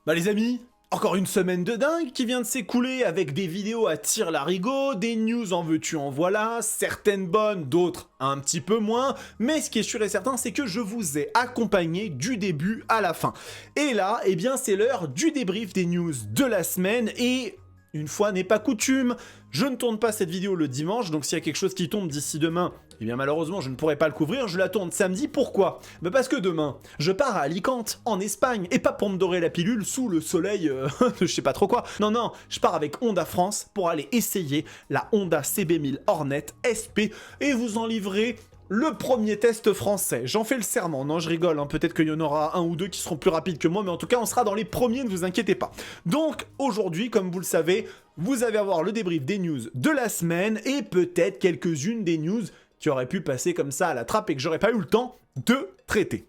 Bah les amis, encore une semaine de dingue qui vient de s'écouler avec des vidéos à tire-larigot, des news en veux-tu en voilà, certaines bonnes, d'autres un petit peu moins, mais ce qui est sûr et certain c'est que je vous ai accompagné du début à la fin. Et là, eh bien c'est l'heure du débrief des news de la semaine et... une fois n'est pas coutume, je ne tourne pas cette vidéo le dimanche, donc s'il y a quelque chose qui tombe d'ici demain, eh bien malheureusement je ne pourrai pas le couvrir, je la tourne samedi. Pourquoi ? Bah parce que demain, je pars à Alicante, en Espagne, et pas pour me dorer la pilule sous le soleil, je sais pas trop quoi. Non, je pars avec Honda France pour aller essayer la Honda CB1000 Hornet SP, et vous en livrez le premier test français. J'en fais le serment, non je rigole, hein. Peut-être qu'il y en aura un ou deux qui seront plus rapides que moi, mais en tout cas on sera dans les premiers, ne vous inquiétez pas. Donc aujourd'hui, comme vous le savez, vous allez avoir le débrief des news de la semaine et peut-être quelques-unes des news qui auraient pu passer comme ça à la trappe et que j'aurais pas eu le temps de traiter.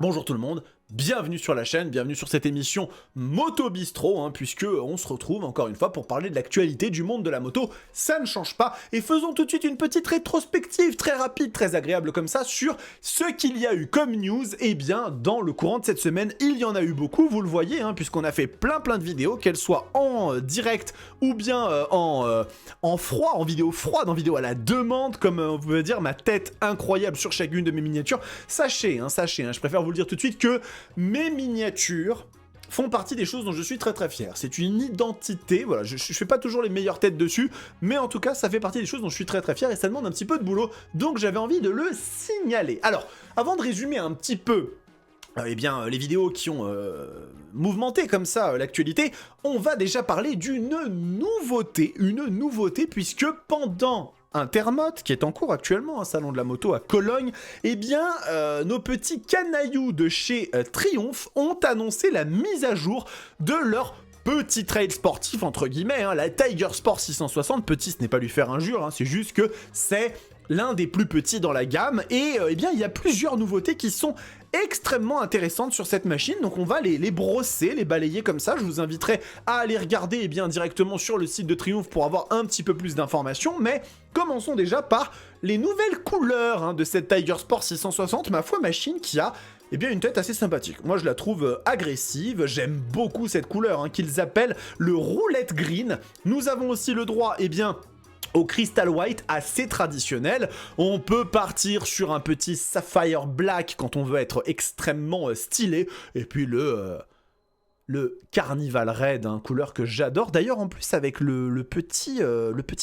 Bonjour tout le monde, bienvenue sur la chaîne, bienvenue sur cette émission Moto Bistro, hein, puisque on se retrouve encore une fois pour parler de l'actualité du monde de la moto, ça ne change pas, et faisons tout de suite une petite rétrospective très rapide, très agréable comme ça, sur ce qu'il y a eu comme news. Et bien dans le courant de cette semaine, il y en a eu beaucoup, vous le voyez, hein, puisqu'on a fait plein de vidéos, qu'elles soient en direct ou bien en froid, en vidéo froide, en vidéo à la demande, comme on peut dire, ma tête incroyable sur chacune de mes miniatures. Sachez, je préfère vous le dire tout de suite que mes miniatures font partie des choses dont je suis très fier. C'est une identité, voilà, je fais pas toujours les meilleures têtes dessus, mais en tout cas, ça fait partie des choses dont je suis très fier et ça demande un petit peu de boulot, donc j'avais envie de le signaler. Alors, avant de résumer un petit peu eh bien, les vidéos qui ont mouvementé comme ça l'actualité, on va déjà parler d'une nouveauté, puisque pendant Intermote, qui est en cours actuellement, un salon de la moto à Cologne, eh bien, nos petits canailloux de chez Triumph ont annoncé la mise à jour de leur petit trail sportif, entre guillemets, hein, la Tiger Sport 660. Petit, ce n'est pas lui faire injure, hein, c'est juste que c'est l'un des plus petits dans la gamme, et eh bien, il y a plusieurs nouveautés qui sont extrêmement intéressantes sur cette machine, donc on va les brosser, les balayer comme ça. Je vous inviterai à aller regarder bien directement sur le site de Triumph pour avoir un petit peu plus d'informations, mais commençons déjà par les nouvelles couleurs de cette Tiger Sport 660, ma foi machine qui a bien une tête assez sympathique. Moi je la trouve agressive, j'aime beaucoup cette couleur qu'ils appellent le roulette green. Nous avons aussi le droit au Crystal White assez traditionnel. On peut partir sur un petit Sapphire Black quand on veut être extrêmement stylé. Et puis le Carnival Red, couleur que j'adore. D'ailleurs, en plus, avec le petit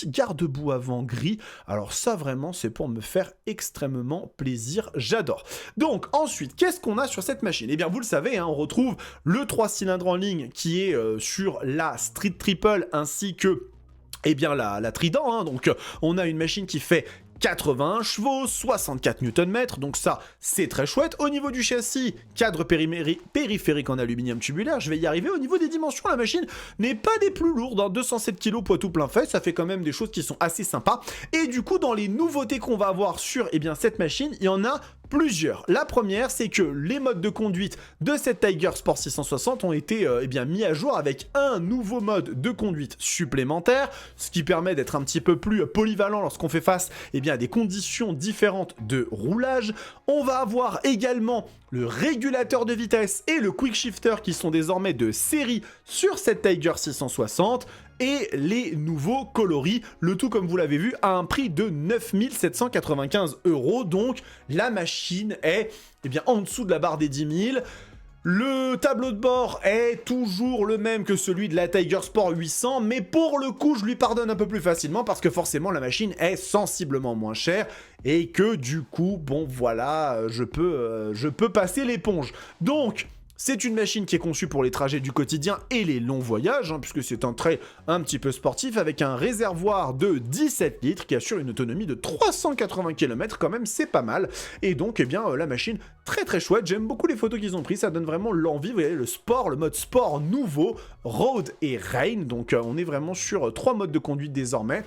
garde-boue avant gris. Alors ça, vraiment, c'est pour me faire extrêmement plaisir. J'adore. Donc, ensuite, qu'est-ce qu'on a sur cette machine ? Eh bien, vous le savez, on retrouve le 3 cylindres en ligne qui est sur la Street Triple ainsi que la Trident, donc on a une machine qui fait 81 chevaux, 64 Nm, donc ça, c'est très chouette. Au niveau du châssis, cadre périphérique en aluminium tubulaire, je vais y arriver. Au niveau des dimensions, la machine n'est pas des plus lourdes, 207 kg poids tout plein fait, ça fait quand même des choses qui sont assez sympas. Et du coup, dans les nouveautés qu'on va avoir sur cette machine, il y en a plusieurs. La première, c'est que les modes de conduite de cette Tiger Sport 660 ont été mis à jour avec un nouveau mode de conduite supplémentaire, ce qui permet d'être un petit peu plus polyvalent lorsqu'on fait face à des conditions différentes de roulage. On va avoir également le régulateur de vitesse et le quick shifter qui sont désormais de série sur cette Tiger 660. Et les nouveaux coloris, le tout comme vous l'avez vu à un prix de 9 795 €, donc la machine est en dessous de la barre des 10 000. Le tableau de bord est toujours le même que celui de la Tiger Sport 800, mais pour le coup je lui pardonne un peu plus facilement parce que forcément la machine est sensiblement moins chère et que du coup, bon voilà, je peux passer l'éponge. Donc, c'est une machine qui est conçue pour les trajets du quotidien et les longs voyages, puisque c'est un trail un petit peu sportif avec un réservoir de 17 litres qui assure une autonomie de 380 km, quand même c'est pas mal. Et donc la machine très chouette, j'aime beaucoup les photos qu'ils ont prises, ça donne vraiment l'envie. Vous voyez le sport, le mode sport nouveau, road et rain, donc on est vraiment sur 3 modes de conduite désormais.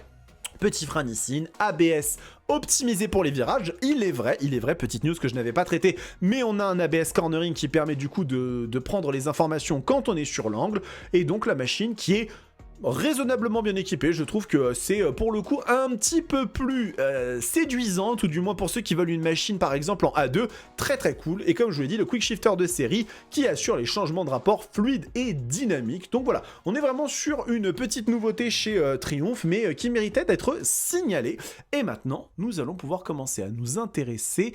Petit frein Nissin, ABS optimisé pour les virages, il est vrai, petite news que je n'avais pas traitée, mais on a un ABS cornering qui permet du coup de prendre les informations quand on est sur l'angle, et donc la machine qui est raisonnablement bien équipée. Je trouve que c'est pour le coup un petit peu plus séduisant, tout du moins pour ceux qui veulent une machine par exemple en A2, très très cool. Et comme je vous l'ai dit, le quick shifter de série qui assure les changements de rapport fluides et dynamiques. Donc voilà, on est vraiment sur une petite nouveauté chez Triumph, mais qui méritait d'être signalée. Et maintenant, nous allons pouvoir commencer à nous intéresser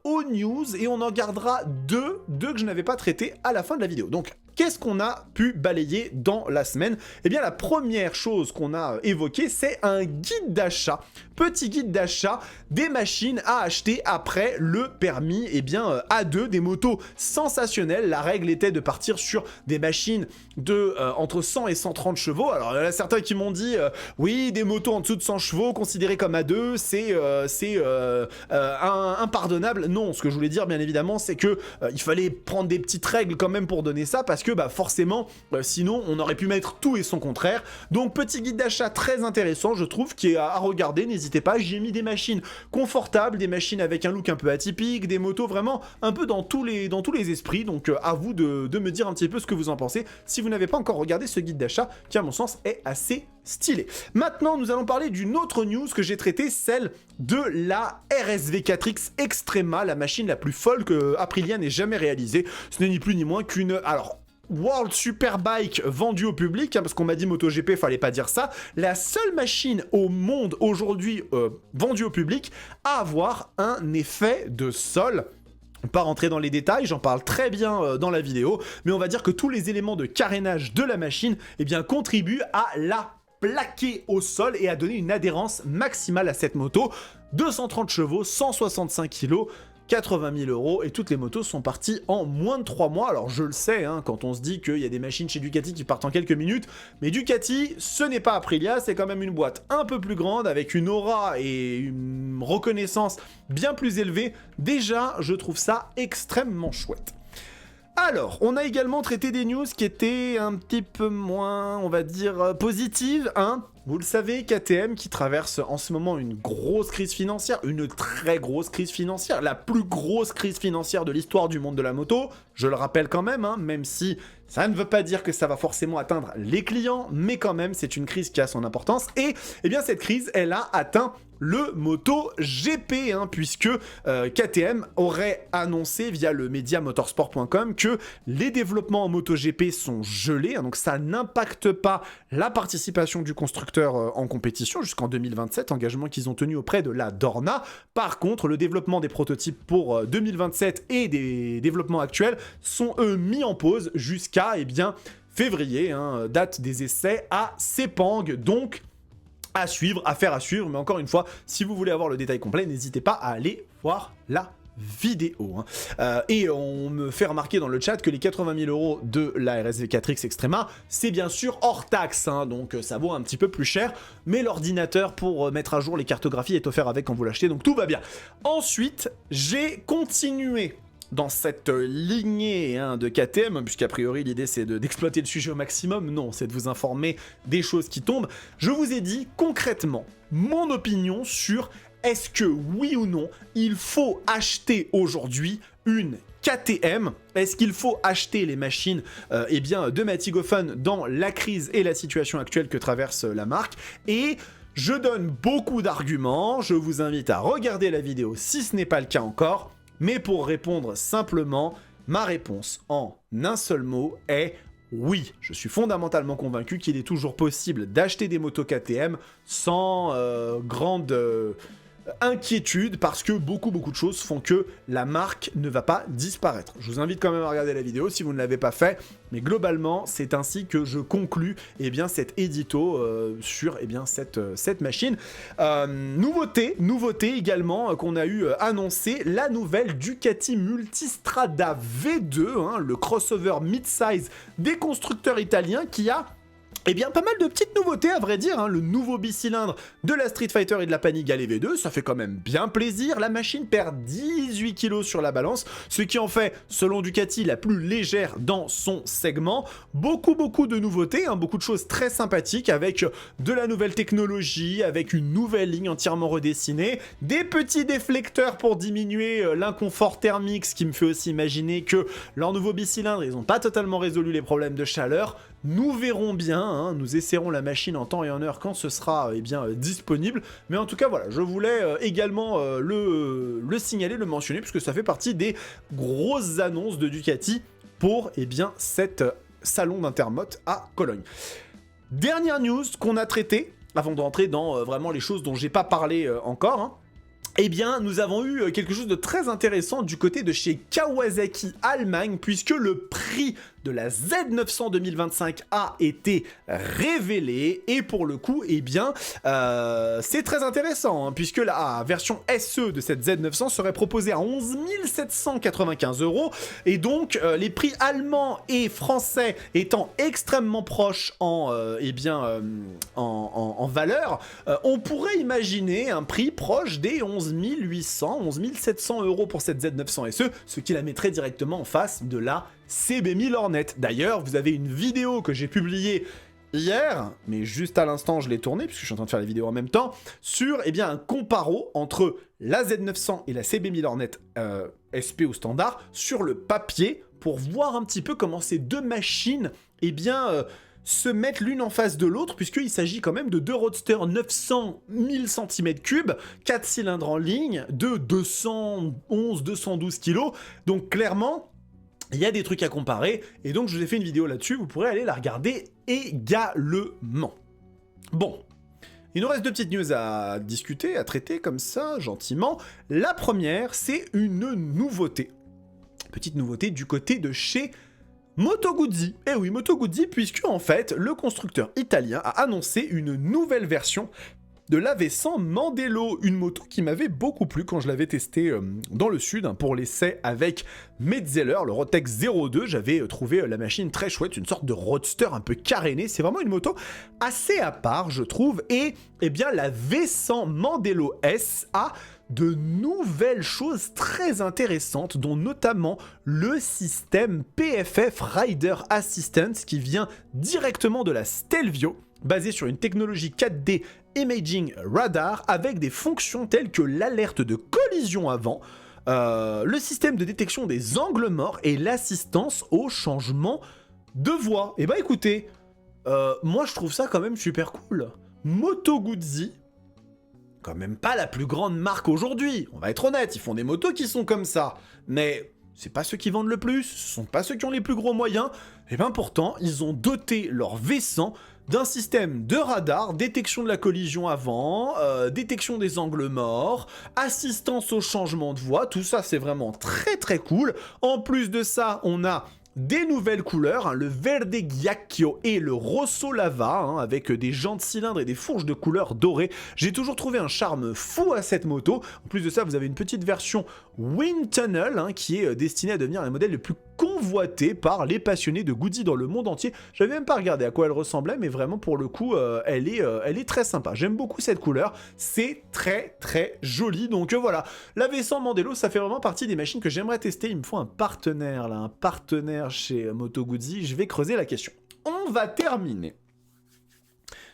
aux news, et on en gardera deux que je n'avais pas traitées à la fin de la vidéo. Donc, qu'est-ce qu'on a pu balayer dans la semaine? Eh bien, la première chose qu'on a évoquée, c'est un guide d'achat. Petit guide d'achat des machines à acheter après le permis A2, des motos sensationnelles. La règle était de partir sur des machines de entre 100 et 130 chevaux. Alors, il y en a certains qui m'ont dit, oui, des motos en dessous de 100 chevaux considérées comme A2, c'est impardonnable. Non, ce que je voulais dire, bien évidemment, c'est que il fallait prendre des petites règles quand même pour donner ça, parce que forcément, sinon, on aurait pu mettre tout et son contraire. Donc, petit guide d'achat très intéressant, je trouve, qui est à regarder. N'hésitez pas, j'y ai mis des machines confortables, des machines avec un look un peu atypique, des motos vraiment un peu dans tous les esprits. Donc, à vous de me dire un petit peu ce que vous en pensez, si vous n'avez pas encore regardé ce guide d'achat, qui, à mon sens, est assez stylé. Maintenant, nous allons parler d'une autre news que j'ai traitée, celle de la RSV4X Extrema, la machine la plus folle que Aprilia n'ait jamais réalisée. Ce n'est ni plus ni moins qu'une... Alors, World Superbike vendue au public, parce qu'on m'a dit MotoGP, fallait pas dire ça. La seule machine au monde aujourd'hui vendue au public à avoir un effet de sol. Pas rentrer dans les détails, j'en parle très bien dans la vidéo, mais on va dire que tous les éléments de carénage de la machine contribuent à la plaquer au sol et à donner une adhérence maximale à cette moto. 230 chevaux, 165 kg, 80 000 €, et toutes les motos sont parties en moins de 3 mois. Alors je le sais, quand on se dit qu'il y a des machines chez Ducati qui partent en quelques minutes, mais Ducati, ce n'est pas Aprilia, c'est quand même une boîte un peu plus grande, avec une aura et une reconnaissance bien plus élevée. Déjà, je trouve ça extrêmement chouette. Alors, on a également traité des news qui étaient un petit peu moins, on va dire, positives, Vous le savez, KTM qui traverse en ce moment une grosse crise financière, une très grosse crise financière, la plus grosse crise financière de l'histoire du monde de la moto, je le rappelle quand même, même si ça ne veut pas dire que ça va forcément atteindre les clients, mais quand même, c'est une crise qui a son importance, et cette crise, elle a atteint le MotoGP, puisque KTM aurait annoncé via le média motorsport.com que les développements en MotoGP sont gelés, donc ça n'impacte pas la participation du constructeur en compétition jusqu'en 2027, engagement qu'ils ont tenu auprès de la Dorna. Par contre, le développement des prototypes pour 2027 et des développements actuels sont eux mis en pause jusqu'à février, date des essais à Sepang, donc à suivre, affaire à suivre, mais encore une fois, si vous voulez avoir le détail complet, n'hésitez pas à aller voir la vidéo. Et on me fait remarquer dans le chat que les 80 000 € de la RSV4X Extrema, c'est bien sûr hors taxe, donc ça vaut un petit peu plus cher, mais l'ordinateur pour mettre à jour les cartographies est offert avec quand vous l'achetez, donc tout va bien. Ensuite, j'ai continué dans cette lignée de KTM, puisqu'a priori l'idée c'est d'exploiter le sujet au maximum. Non, c'est de vous informer des choses qui tombent. Je vous ai dit concrètement mon opinion sur est-ce que oui ou non il faut acheter aujourd'hui une KTM. Est-ce qu'il faut acheter les machines de Matigophone dans la crise et la situation actuelle que traverse la marque? Et je donne beaucoup d'arguments, je vous invite à regarder la vidéo si ce n'est pas le cas encore. Mais pour répondre simplement, ma réponse en un seul mot est oui. Je suis fondamentalement convaincu qu'il est toujours possible d'acheter des motos KTM sans grande inquiétude, parce que beaucoup de choses font que la marque ne va pas disparaître. Je vous invite quand même à regarder la vidéo si vous ne l'avez pas fait, mais globalement c'est ainsi que je conclus cet édito sur cette machine. Nouveauté également qu'on a eu annoncé, la nouvelle Ducati Multistrada V2, le crossover mid-size des constructeurs italiens qui a pas mal de petites nouveautés à vrai dire, le nouveau bicylindre de la Street Fighter et de la Panigale V2, ça fait quand même bien plaisir. La machine perd 18 kg sur la balance, ce qui en fait, selon Ducati, la plus légère dans son segment. Beaucoup de nouveautés, beaucoup de choses très sympathiques, avec de la nouvelle technologie, avec une nouvelle ligne entièrement redessinée, des petits déflecteurs pour diminuer l'inconfort thermique, ce qui me fait aussi imaginer que leur nouveau bicylindre, ils n'ont pas totalement résolu les problèmes de chaleur. Nous verrons bien, hein, nous essaierons la machine en temps et en heure quand ce sera disponible. Mais en tout cas, voilà, je voulais également le signaler, le mentionner, puisque ça fait partie des grosses annonces de Ducati pour cette salon d'Intermote à Cologne. Dernière news qu'on a traitée, avant d'entrer dans vraiment les choses dont j'ai pas parlé encore, hein. Eh bien, nous avons eu quelque chose de très intéressant du côté de chez Kawasaki Allemagne, puisque le prix de la Z900 2025 a été révélé, et pour le coup, eh bien, c'est très intéressant, hein, puisque la version SE de cette Z900 serait proposée à 11 795 €, et donc les prix allemands et français étant extrêmement proches en valeur, on pourrait imaginer un prix proche des 11 800, 11 700 € pour cette Z900 SE, ce qui la mettrait directement en face de la CB1000 Hornet. D'ailleurs, vous avez une vidéo que j'ai publiée hier, mais juste à l'instant je l'ai tournée, puisque je suis en train de faire la vidéo en même temps, sur un comparo entre la Z900 et la CB1000 Hornet SP au standard, sur le papier, pour voir un petit peu comment ces deux machines, se mettent l'une en face de l'autre, puisqu'il s'agit quand même de deux roadsters 900 1000 cm3, 4 cylindres en ligne, de 211-212 kg, donc clairement, il y a des trucs à comparer, et donc je vous ai fait une vidéo là-dessus, vous pourrez aller la regarder également. Bon, il nous reste deux petites news à discuter, à traiter comme ça, gentiment. La première, c'est une nouveauté. Petite nouveauté du côté de chez Moto Guzzi. Eh oui, Moto Guzzi, puisque en fait, le constructeur italien a annoncé une nouvelle version de la V100 Mandello, une moto qui m'avait beaucoup plu quand je l'avais testée dans le sud, hein, pour l'essai avec Metzeler, le Rotex 02. J'avais trouvé la machine très chouette, une sorte de roadster un peu caréné. C'est vraiment une moto assez à part, je trouve. Et la V100 Mandello S a de nouvelles choses très intéressantes, dont notamment le système PFF Rider Assistance qui vient directement de la Stelvio, basé sur une technologie 4D Imaging Radar avec des fonctions telles que l'alerte de collision avant, le système de détection des angles morts et l'assistance au changement de voie. Et écoutez, moi je trouve ça quand même super cool. Moto Guzzi, quand même pas la plus grande marque aujourd'hui, on va être honnête, ils font des motos qui sont comme ça, mais c'est pas ceux qui vendent le plus, ce sont pas ceux qui ont les plus gros moyens, et pourtant, ils ont doté leur V100 d'un système de radar, détection de la collision avant, détection des angles morts, assistance au changement de voie, tout ça c'est vraiment très très cool. En plus de ça, on a des nouvelles couleurs, hein, le Verde Ghiaccio et le Rosso Lava, hein, avec des jantes cylindres et des fourches de couleur dorées. J'ai toujours trouvé un charme fou à cette moto. En plus de ça, vous avez une petite version Wind Tunnel, hein, qui est destinée à devenir un modèle le plus convoité par les passionnés de Guzzi dans le monde entier. J'avais même pas regardé à quoi elle ressemblait, mais vraiment pour le coup, elle est très sympa. J'aime beaucoup cette couleur, c'est très très joli. Donc voilà, la V100 Mandello, ça fait vraiment partie des machines que j'aimerais tester. Il me faut un partenaire là, un partenaire chez Moto Guzzi. Je vais creuser la question. On va terminer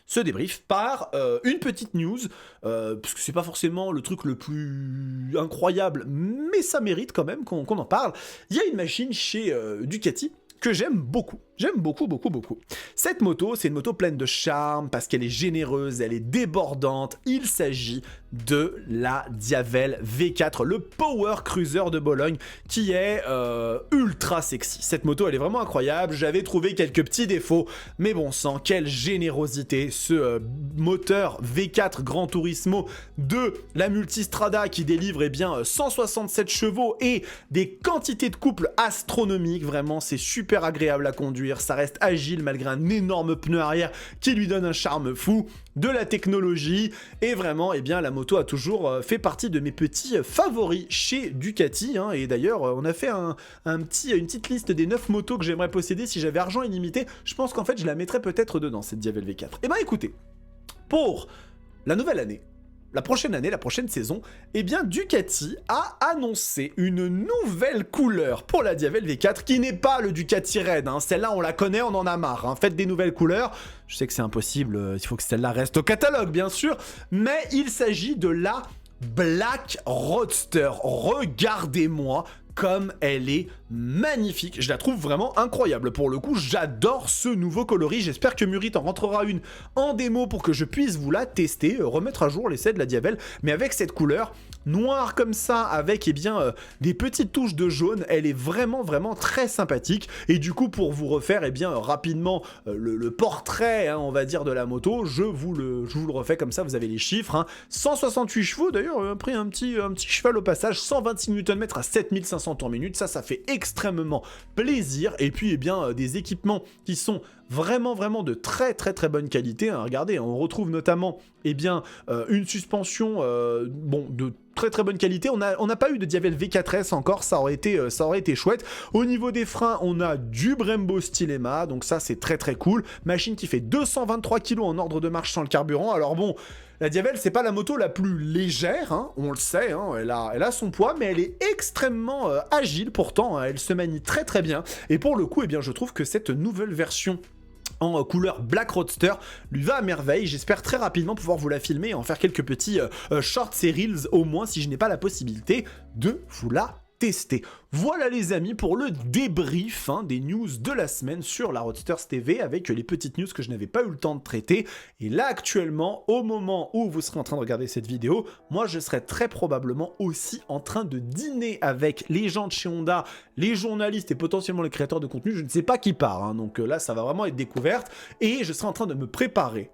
ce débrief par une petite news, parce que c'est pas forcément le truc le plus incroyable, mais ça mérite quand même qu'on en parle. Il y a une machine chez Ducati que j'aime beaucoup. J'aime beaucoup, beaucoup, beaucoup. Cette moto, c'est une moto pleine de charme parce qu'elle est généreuse, elle est débordante. Il s'agit de la Diavel V4, le Power Cruiser de Bologne, qui est ultra sexy. Cette moto, elle est vraiment incroyable. J'avais trouvé quelques petits défauts, mais bon sang, quelle générosité. Ce moteur V4 Gran Turismo de la Multistrada qui délivre 167 chevaux et des quantités de couple astronomiques. Vraiment, c'est super agréable à conduire. Ça reste agile malgré un énorme pneu arrière qui lui donne un charme fou, de la technologie, et vraiment, la moto a toujours fait partie de mes petits favoris chez Ducati, hein, et d'ailleurs, on a fait une petite liste des 9 motos que j'aimerais posséder si j'avais argent illimité. Je pense qu'en fait, je la mettrais peut-être dedans, cette Diavel V4. Écoutez, pour la nouvelle année, la prochaine saison, Ducati a annoncé une nouvelle couleur pour la Diavel V4 qui n'est pas le Ducati Red, hein. Celle-là on la connaît, on en a marre, hein. Faites des nouvelles couleurs, je sais que c'est impossible, il faut que celle-là reste au catalogue bien sûr, mais il s'agit de la Black Roadster. Regardez-moi comme elle est magnifique. Je la trouve vraiment incroyable. Pour le coup, j'adore ce nouveau coloris. J'espère que Murit en rentrera une en démo pour que je puisse vous la tester, remettre à jour l'essai de la Diavel, mais avec cette couleur noire comme ça, avec des petites touches de jaune. Elle est vraiment très sympathique. Et du coup, pour vous refaire rapidement le portrait, hein, on va dire, de la moto, je vous le refais comme ça, vous avez les chiffres. Hein. 168 chevaux, d'ailleurs, pris un petit cheval au passage, 126 Nm à 7500 tours-minute, ça fait extrêmement plaisir. Et puis, des équipements qui sont vraiment de très bonne qualité. Hein. Regardez, on retrouve notamment une suspension de très bonne qualité. On n'a pas eu de Diavel V4S encore, ça aurait été chouette. Au niveau des freins, on a du Brembo Stylema, donc ça c'est très cool. Machine qui fait 223 kg en ordre de marche sans le carburant. Alors bon, la Diavel, c'est pas la moto la plus légère, hein, on le sait, hein, elle a son poids, mais elle est extrêmement agile pourtant, hein, elle se manie très bien. Et pour le coup, je trouve que cette nouvelle version en couleur Black Roadster lui va à merveille. J'espère très rapidement pouvoir vous la filmer et en faire quelques petits shorts et reels, au moins si je n'ai pas la possibilité de vous la tester. Voilà les amis pour le débrief des news de la semaine sur la Roadsters TV, avec les petites news que je n'avais pas eu le temps de traiter. Et là actuellement, au moment où vous serez en train de regarder cette vidéo, moi je serai très probablement aussi en train de dîner avec les gens de chez Honda, les journalistes et potentiellement les créateurs de contenu. Je ne sais pas qui part, hein, donc là ça va vraiment être découverte. Et je serai en train de me préparer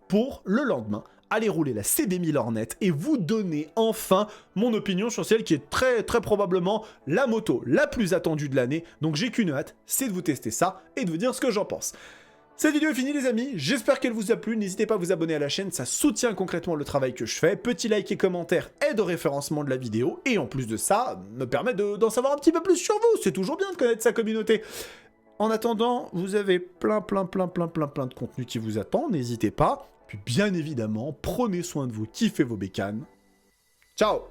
pour le lendemain aller rouler la CB1000 Hornet et vous donner enfin mon opinion sur celle qui est très probablement la moto la plus attendue de l'année. Donc j'ai qu'une hâte, c'est de vous tester ça et de vous dire ce que j'en pense. Cette vidéo est finie les amis, j'espère qu'elle vous a plu, n'hésitez pas à vous abonner à la chaîne, ça soutient concrètement le travail que je fais. Petit like et commentaire aide au référencement de la vidéo et en plus de ça, me permet d'en savoir un petit peu plus sur vous, c'est toujours bien de connaître sa communauté. En attendant, vous avez plein de contenu qui vous attend, n'hésitez pas. Puis bien évidemment, prenez soin de vous, kiffez vos bécanes. Ciao!